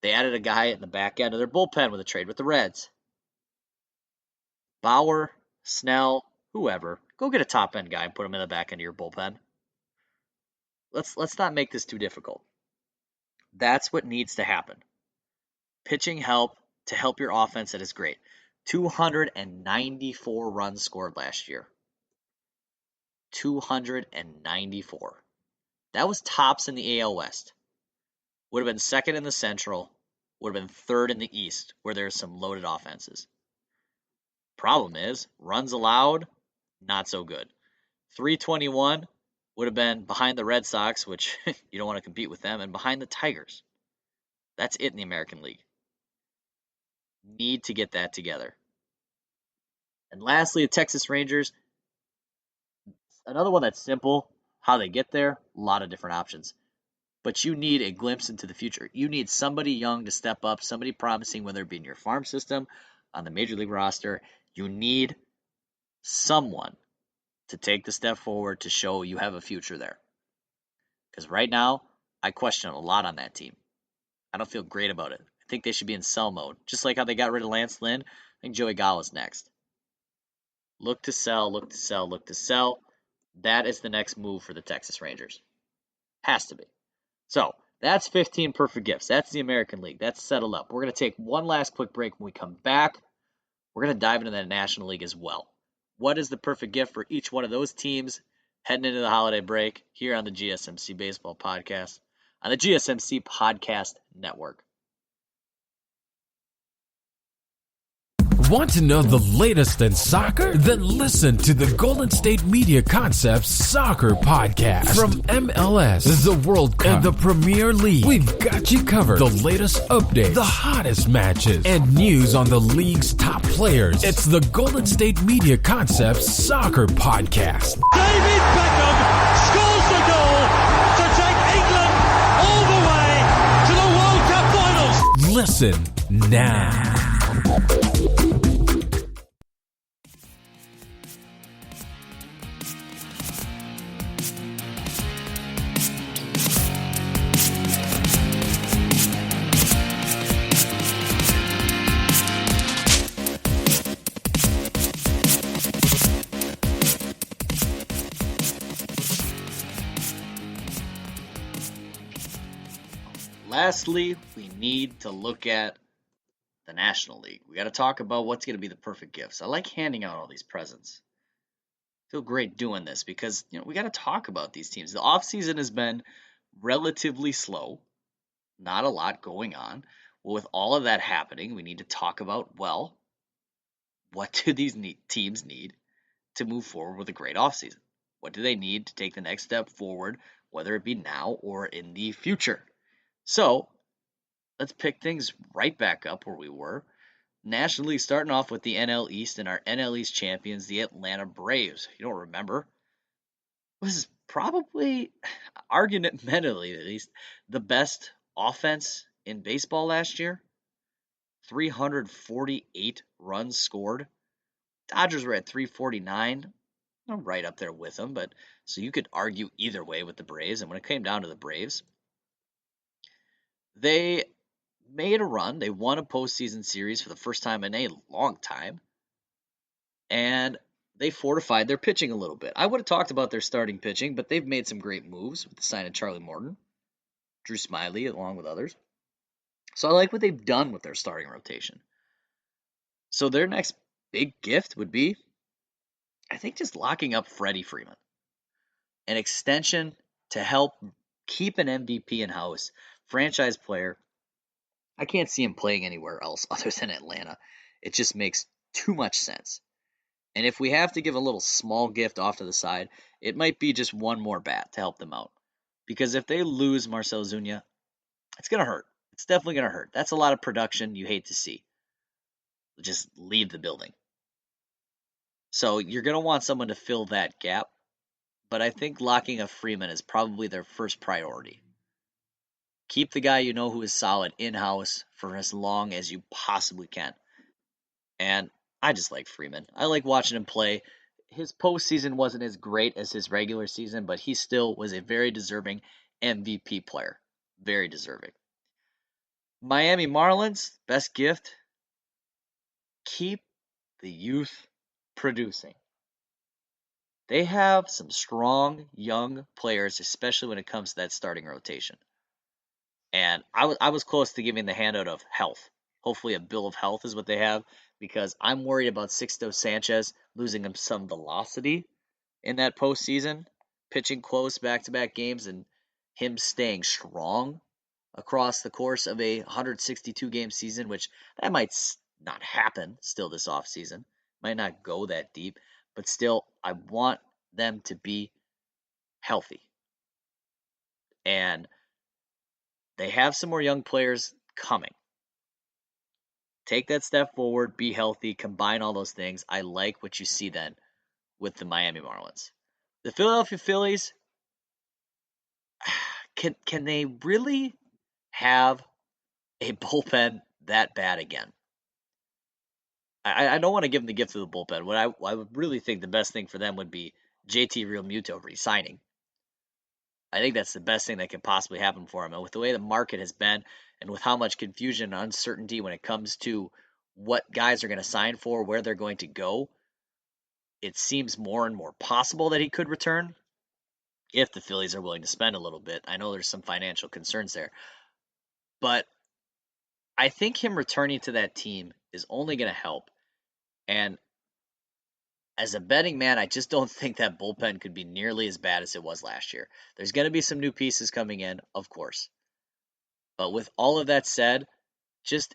Speaker 2: They added a guy in the back end of their bullpen with a trade with the Reds. Bauer, Snell, whoever. Go get a top-end guy and put him in the back end of your bullpen. Let's not make this too difficult. That's what needs to happen. Pitching help to help your offense, that is great. 294 runs scored last year. 294. That was tops in the AL West. Would have been second in the Central. Would have been third in the East, where there's some loaded offenses. Problem is, runs allowed, not so good. 321 would have been behind the Red Sox, which you don't want to compete with them, and behind the Tigers. That's it in the American League. Need to get that together. And lastly, the Texas Rangers. Another one that's simple. How they get there, a lot of different options. But you need a glimpse into the future. You need somebody young to step up, somebody promising, whether it be in your farm system, on the Major League roster. You need someone to take the step forward to show you have a future there. Because right now, I question a lot on that team. I don't feel great about it. I think they should be in sell mode. Just like how they got rid of Lance Lynn, I think Joey Gallo's next. Look to sell, look to sell, look to sell. That is the next move for the Texas Rangers. Has to be. So, that's 15 perfect gifts. That's the American League. That's settled up. We're going to take one last quick break. When we come back, we're going to dive into the National League as well. What is the perfect gift for each one of those teams heading into the holiday break here on the GSMC Baseball Podcast, on the GSMC Podcast Network?
Speaker 1: Want to know the latest in soccer? Then listen to the Golden State Media Concepts Soccer Podcast. From MLS, the World Cup, and the Premier League, we've got you covered. The latest updates, the hottest matches, and news on the league's top players. It's the Golden State Media Concepts Soccer Podcast.
Speaker 3: David Beckham scores the goal to take England all the way to the World Cup finals.
Speaker 1: Listen now.
Speaker 2: lastly, we need to look at the National League. We got to talk about what's going to be the perfect gifts. I like handing out all these presents. I feel great doing this because we got to talk about these teams. The offseason has been relatively slow, not a lot going on. Well, with all of that happening, we need to talk about, well, what do these teams need to move forward with a great offseason? What do they need to take the next step forward, whether it be now or in the future? So let's pick things right back up where we were. National League starting off with the NL East and our NL East champions, the Atlanta Braves. You don't remember? This is probably, argumentally at least, the best offense in baseball last year. 348 runs scored. Dodgers were at 349. Right up there with them, but so you could argue either way with the Braves. And when it came down to the Braves, they made a run. They won a postseason series for the first time in a long time, and they fortified their pitching a little bit. I would have talked about their starting pitching, but they've made some great moves with the sign of Charlie Morton, Drew Smyly, along with others. So I like what they've done with their starting rotation. So their next big gift would be, I think, just locking up Freddie Freeman. An extension to help keep an MVP in-house, franchise player. I can't see him playing anywhere else other than Atlanta. It just makes too much sense. And if we have to give a little small gift off to the side, it might be just one more bat to help them out. Because if they lose Marcell Ozuna, it's going to hurt. It's definitely going to hurt. That's a lot of production you hate to see. Just leave the building. So you're going to want someone to fill that gap. But I think locking up Freeman is probably their first priority. Keep the guy who is solid in-house for as long as you possibly can. And I just like Freeman. I like watching him play. His postseason wasn't as great as his regular season, but he still was a very deserving MVP player. Very deserving. Miami Marlins, best gift, keep the youth producing. They have some strong young players, especially when it comes to that starting rotation. And I was close to giving the handout of health. Hopefully a bill of health is what they have, because I'm worried about Sixto Sanchez losing him some velocity in that postseason, pitching close back-to-back games, and him staying strong across the course of a 162-game season, which that might not happen still this offseason. Might not go that deep, but still, I want them to be healthy. And they have some more young players coming. Take that step forward, be healthy, combine all those things. I like what you see then with the Miami Marlins. The Philadelphia Phillies, can they really have a bullpen that bad again? I don't want to give them the gift of the bullpen. What I would really think the best thing for them would be JT Realmuto resigning. I think that's the best thing that could possibly happen for him. And with the way the market has been, and with how much confusion and uncertainty when it comes to what guys are going to sign for, where they're going to go, it seems more and more possible that he could return if the Phillies are willing to spend a little bit. I know there's some financial concerns there. But I think him returning to that team is only going to help. And as a betting man, I just don't think that bullpen could be nearly as bad as it was last year. There's going to be some new pieces coming in, of course. But with all of that said, just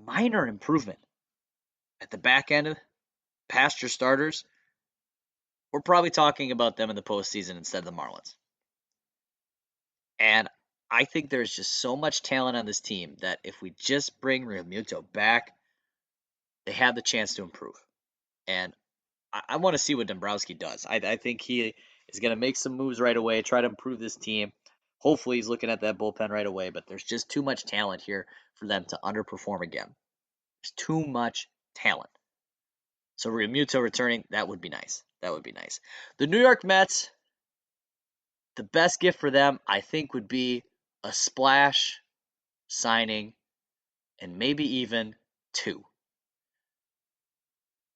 Speaker 2: minor improvement at the back end, past your starters. We're probably talking about them in the postseason instead of the Marlins. And I think there's just so much talent on this team that if we just bring Realmuto back, they have the chance to improve. And I want to see what Dombrowski does. I think he is going to make some moves right away, try to improve this team. Hopefully he's looking at that bullpen right away, but there's just too much talent here for them to underperform again. There's too much talent. So Realmuto returning, that would be nice. That would be nice. The New York Mets, the best gift for them, I think, would be a splash signing and maybe even two.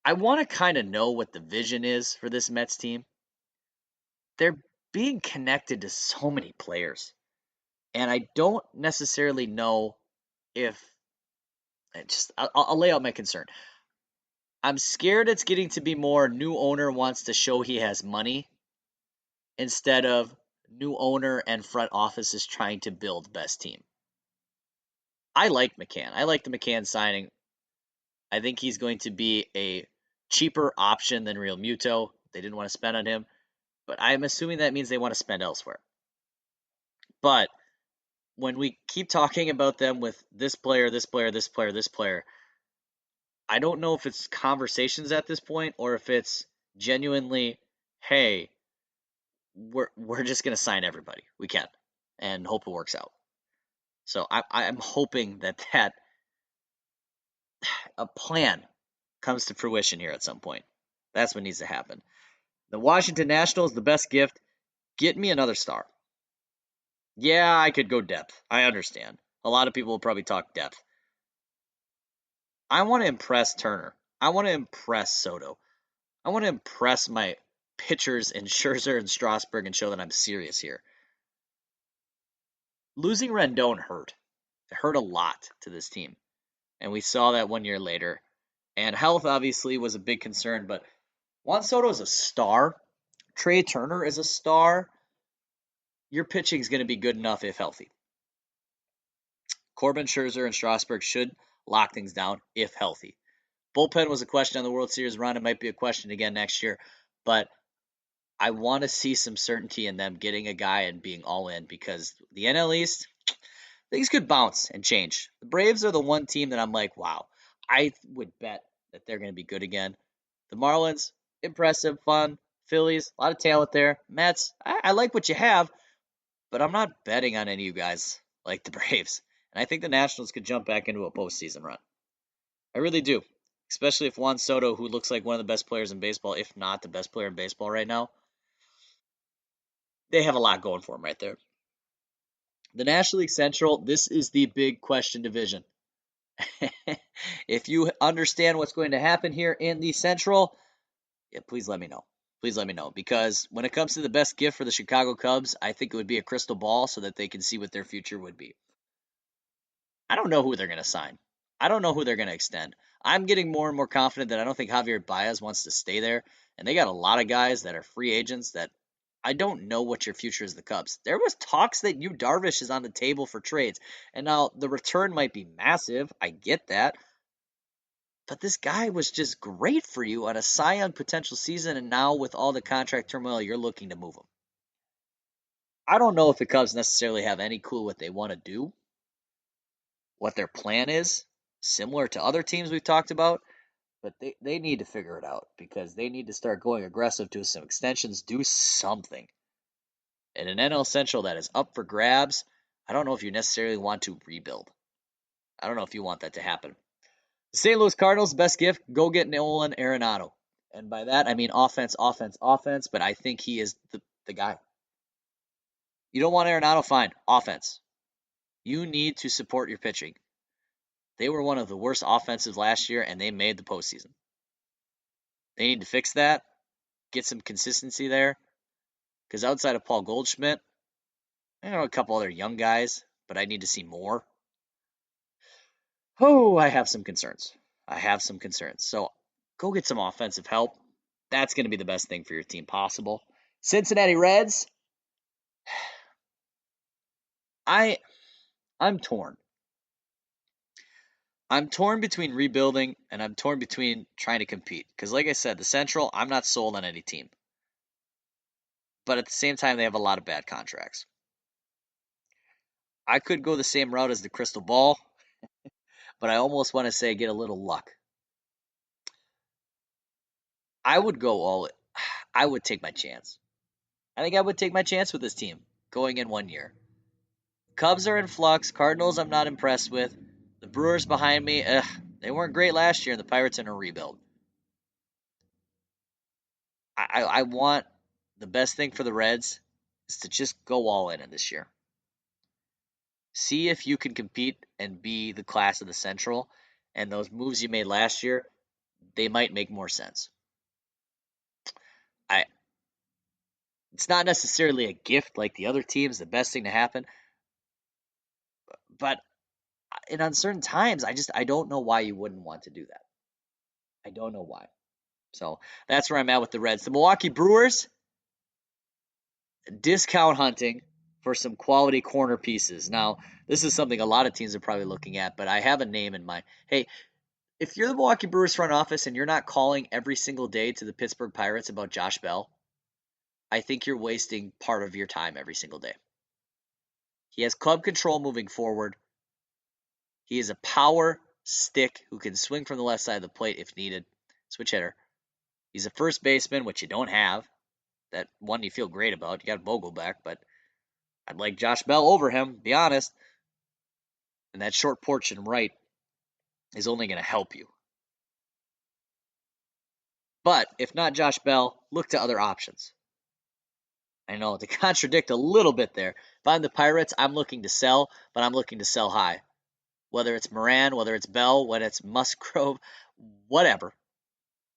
Speaker 2: I want to kind of know what the vision is for this Mets team. They're being connected to so many players. And I don't necessarily know if I'll lay out my concern. I'm scared it's getting to be more new owner wants to show he has money instead of new owner and front office is trying to build best team. I like McCann. I like the McCann signing. I think he's going to be a cheaper option than Real Muto. They didn't want to spend on him, but I'm assuming that means they want to spend elsewhere. But when we keep talking about them with this player, this player, this player, this player, I don't know if it's conversations at this point or if it's genuinely, hey, we're just gonna sign everybody we can and hope it works out. So I'm hoping that a plan comes to fruition here at some point. That's what needs to happen. The Washington Nationals, the best gift. Get me another star. Yeah, I could go depth. I understand. A lot of people will probably talk depth. I want to impress Turner. I want to impress Soto. I want to impress my pitchers in Scherzer and Strasburg and show that I'm serious here. Losing Rendon hurt. It hurt a lot to this team. And we saw that 1 year later. And health obviously was a big concern, but Juan Soto is a star. Trey Turner is a star. Your pitching is going to be good enough if healthy. Corbin, Scherzer, and Strasburg should lock things down if healthy. Bullpen was a question on the World Series run. It might be a question again next year, but I want to see some certainty in them getting a guy and being all in because the NL East, things could bounce and change. The Braves are the one team that I'm like, wow, I would bet that they're going to be good again. The Marlins, impressive, fun. Phillies, a lot of talent there. Mets, I like what you have, but I'm not betting on any of you guys like the Braves. And I think the Nationals could jump back into a postseason run. I really do. Especially if Juan Soto, who looks like one of the best players in baseball, if not the best player in baseball right now, they have a lot going for them right there. The National League Central, this is the big question division. If you understand what's going to happen here in the Central, yeah, please let me know. Please let me know. Because when it comes to the best gift for the Chicago Cubs, I think it would be a crystal ball so that they can see what their future would be. I don't know who they're going to sign. I don't know who they're going to extend. I'm getting more and more confident that I don't think Javier Baez wants to stay there. And they got a lot of guys that are free agents that I don't know what your future is the Cubs. There was talks that Yu Darvish is on the table for trades. And now the return might be massive. I get that. But this guy was just great for you on a Cy Young potential season. And now with all the contract turmoil, you're looking to move him. I don't know if the Cubs necessarily have any clue what they want to do, what their plan is, similar to other teams we've talked about. But they need to figure it out because they need to start going aggressive to some extensions, do something. In an NL Central that is up for grabs, I don't know if you necessarily want to rebuild. I don't know if you want that to happen. The St. Louis Cardinals, best gift, go get Nolan Arenado. And by that, I mean offense, but I think he is the guy. You don't want Arenado, fine, offense. You need to support your pitching. They were one of the worst offensives last year, and they made the postseason. They need to fix that, get some consistency there, because outside of Paul Goldschmidt, I know a couple other young guys, but I need to see more. Oh, I have some concerns. So go get some offensive help. That's going to be the best thing for your team possible. Cincinnati Reds, I'm torn. I'm torn between rebuilding and I'm torn between trying to compete. Because like I said, the Central, I'm not sold on any team. But at the same time, they have a lot of bad contracts. I could go the same route as the crystal ball, but I almost want to say get a little luck. I would take my chance. I think I would take my chance with this team going in 1 year. Cubs are in flux. Cardinals, I'm not impressed with. The Brewers behind me, they weren't great last year, and the Pirates in a rebuild. I want the best thing for the Reds is to just go all in this year. See if you can compete and be the class of the Central, and those moves you made last year, they might make more sense. It's not necessarily a gift like the other teams, the best thing to happen, But in uncertain times, I don't know why you wouldn't want to do that. I don't know why. So that's where I'm at with the Reds. The Milwaukee Brewers, discount hunting for some quality corner pieces. Now, this is something a lot of teams are probably looking at, but I have a name in mind. Hey, if you're the Milwaukee Brewers front office and you're not calling every single day to the Pittsburgh Pirates about Josh Bell, I think you're wasting part of your time every single day. He has club control moving forward. He is a power stick who can swing from the left side of the plate if needed. Switch hitter. He's a first baseman, which you don't have. That one you feel great about. You got Vogel back, but I'd like Josh Bell over him, be honest. And that short porch and right is only going to help you. But if not Josh Bell, look to other options. I know, to contradict a little bit there. If I'm the Pirates, I'm looking to sell, but I'm looking to sell high. Whether it's Moran, whether it's Bell, whether it's Musgrove, whatever.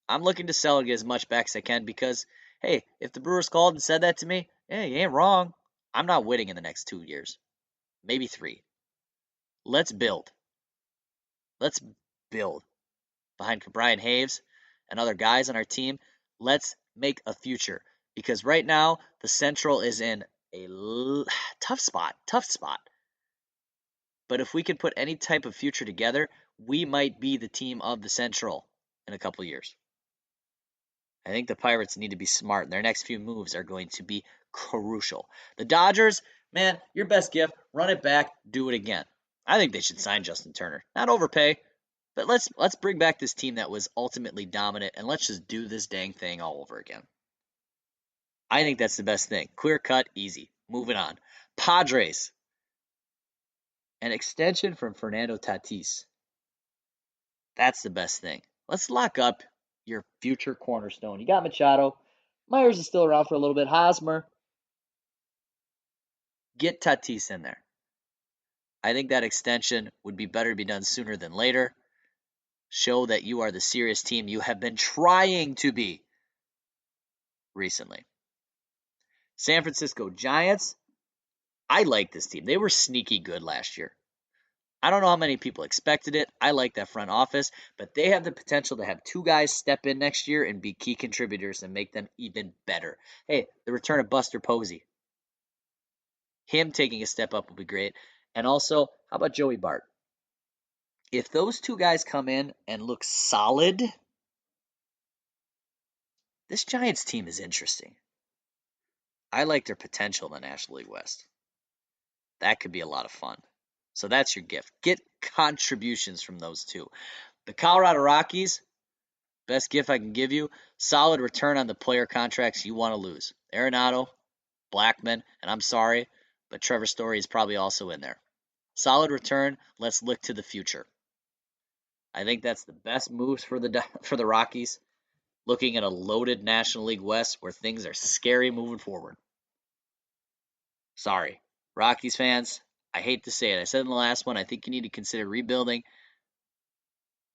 Speaker 2: I'm looking to sell and get as much back as I can because, hey, if the Brewers called and said that to me, hey, you ain't wrong. I'm not winning in the next 2 years. Maybe 3. Let's build. Let's build. Behind Brian Haves and other guys on our team, let's make a future. Because right now, the Central is in a tough spot. But if we can put any type of future together, we might be the team of the Central in a couple years. I think the Pirates need to be smart, and their next few moves are going to be crucial. The Dodgers, man, your best gift, run it back, do it again. I think they should sign Justin Turner. Not overpay, but let's bring back this team that was ultimately dominant, and let's just do this dang thing all over again. I think that's the best thing. Clear cut, easy. Moving on. Padres. An extension from Fernando Tatis. That's the best thing. Let's lock up your future cornerstone. You got Machado. Myers is still around for a little bit. Hosmer. Get Tatis in there. I think that extension would be better to be done sooner than later. Show that you are the serious team you have been trying to be recently. San Francisco Giants. I like this team. They were sneaky good last year. I don't know how many people expected it. I like that front office, but they have the potential to have 2 guys step in next year and be key contributors and make them even better. Hey, the return of Buster Posey. Him taking a step up will be great. And also, how about Joey Bart? If those 2 guys come in and look solid, this Giants team is interesting. I like their potential in the National League West. That could be a lot of fun. So that's your gift. Get contributions from those 2. The Colorado Rockies, best gift I can give you, solid return on the player contracts you want to lose. Arenado, Blackman, and I'm sorry, but Trevor Story is probably also in there. Solid return. Let's look to the future. I think that's the best moves for the Rockies, looking at a loaded National League West where things are scary moving forward. Sorry, Rockies fans. I hate to say it. I said in the last one, I think you need to consider rebuilding.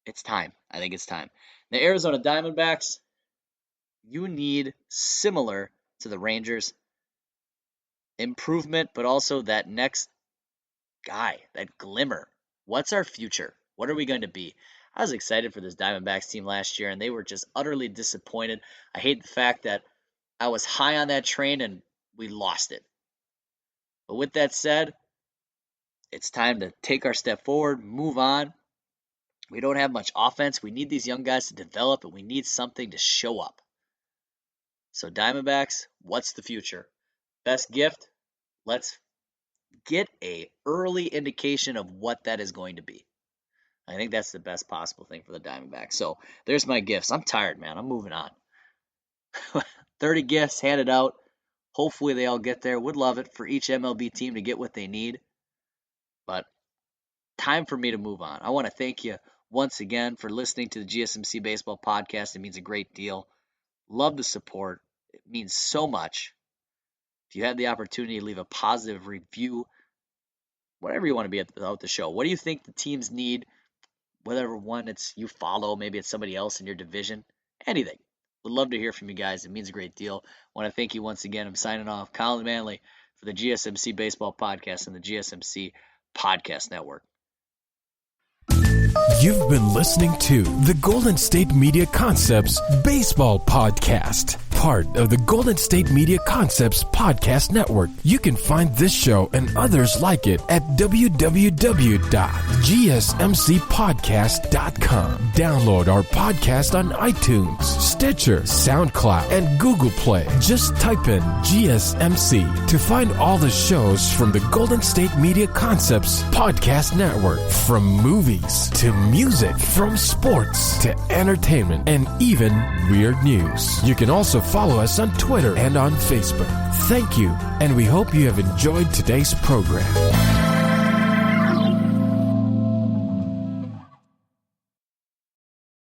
Speaker 2: It's time. I think it's time. The Arizona Diamondbacks, you need, similar to the Rangers, improvement, but also that next guy, that glimmer. What's our future? What are we going to be? I was excited for this Diamondbacks team last year, and they were just utterly disappointed. I hate the fact that I was high on that train and we lost it. But with that said, it's time to take our step forward, move on. We don't have much offense. We need these young guys to develop, and we need something to show up. So Diamondbacks, what's the future? Best gift? Let's get an early indication of what that is going to be. I think that's the best possible thing for the Diamondbacks. So there's my gifts. I'm tired, man. I'm moving on. 30 gifts handed out. Hopefully they all get there. Would love it for each MLB team to get what they need. But time for me to move on. I want to thank you once again for listening to the GSMC Baseball Podcast. It means a great deal. Love the support. It means so much. If you had the opportunity to leave a positive review, whatever you want to be about the show. What do you think the teams need? Whatever one it's you follow, maybe it's somebody else in your division. Anything. Would love to hear from you guys. It means a great deal. I want to thank you once again. I'm signing off. Collin Manley for the GSMC Baseball Podcast and the GSMC Podcast Network.
Speaker 1: You've been listening to the Golden State Media Concepts Baseball Podcast, part of the Golden State Media Concepts Podcast Network. You can find this show and others like it at www.gsmcpodcast.com. Download our podcast on iTunes, Stitcher, SoundCloud, and Google Play. Just type in GSMC to find all the shows from the Golden State Media Concepts Podcast Network, from movies to music, from sports to entertainment, and even weird news. You can also follow us on Twitter and on Facebook. Thank you, and we hope you have enjoyed today's program.